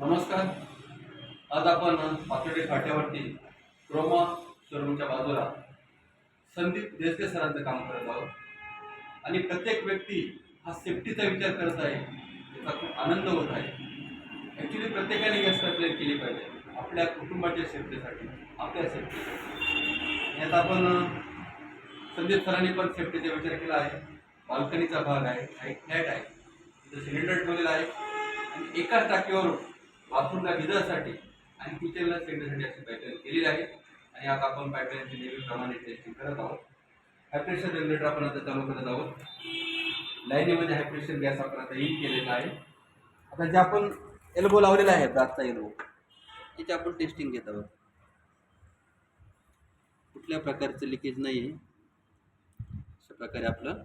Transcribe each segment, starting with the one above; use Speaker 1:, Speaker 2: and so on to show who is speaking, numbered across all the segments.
Speaker 1: नमस्कार. आज आपण पाथर्डी फाट्यावरती क्रोमा शोरूमच्या बाजूला संदीप देसके सरांचं काम करत आहोत आणि प्रत्येक व्यक्ती हा सेफ्टीचा विचार करत आहे, याचा खूप आनंद होत आहे. ॲक्च्युली प्रत्येकाने गॅस पाईपलाईन केली पाहिजे आपल्या कुटुंबाच्या सेफ्टीसाठी, आपल्या सेफ्टीसाठी. यात आपण संदीप सरांनी पण सेफ्टीचा विचार केला आहे. बाल्कनीचा भाग आहे, एक फ्लॅट आहे, तिथं सिलेंडर ठेवलेला आहे आणि एकाच टाकीवर बाथरूमला गिजरसाठी आणि किचनला सिलेंडरसाठी अशी पाईपलाईन केलेली आहे. आणि आता आपण पाईपलाईनची नेहमीप्रमाणे टेस्टिंग करत आहोत. हाय प्रेशर रेग्युलेटर आपण आता चालू करत आहोत. लाईनीमध्ये हाय प्रेशर गॅस आपण आता इन केलेला आहे. आता जे आपण एल्बो लावलेला आहे, ब्रासचा एल्बो, याची आपण टेस्टिंग घेत आहोत. कुठल्या प्रकारचं लिकेज नाही आहे, अशा प्रकारे आपलं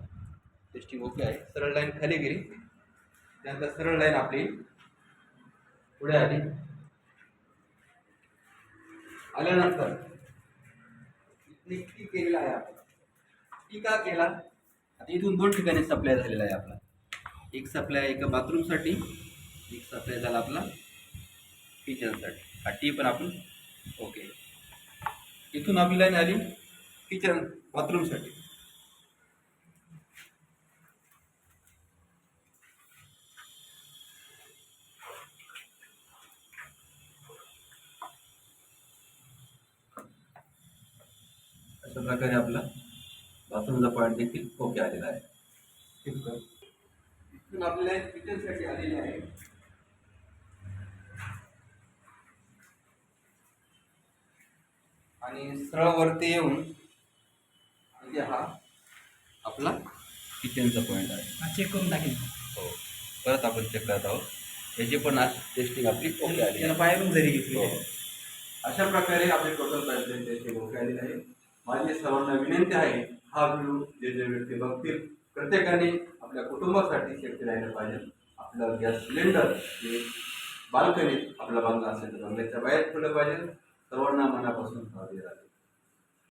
Speaker 1: टेस्टिंग ओके आहे. सरळ लाईन खाली गेली, त्यानंतर सरळ लाईन आपली पुढे आली. आल्यानंतर टी केलेला आहे आपण. टी का केला? आता इथून दोन ठिकाणी सप्लाय झालेला आहे आपला. एक सप्लाय एका बाथरूमसाठी, एक सप्लाय झाला आपला किचनसाठी. हा टी पण आपण ओके. इथून आपली लाईन आली किचन बाथरूमसाठी. अशा प्रकारे आपला बाथरूमचा पॉईंट देखील ओके आलेला आहे. इथून आपली लाईन किचनसाठी आलेली आहे. आणि सरळ वरती येऊन म्हणजे हा आपला किचनचा पॉईंट आहे.
Speaker 2: चेक करून टाकेल.
Speaker 1: हो, परत आपण चेक करत आहोत. याची पण आज टेस्टिंग आपली ओके आली.
Speaker 2: त्याला बाहेरून जरी घेतली.
Speaker 1: हो, अशा प्रकारे आपली टोटल पाईपलाईन टेस्टिंग ओके आलेली आहे. माझी सर्वांना विनंती आहे, हा व्हिडिओ जे व्यक्ती बघतील प्रत्येकाने आपल्या कुटुंबासाठी सेफ्टी राहिलं पाहिजे. आपलं गॅस सिलेंडर हे बाल्कनीत आपला बंगला असेल तर बंगल्याच्या बाहेर ठेवलं पाहिजे. सर्वांना मनापासून राहते.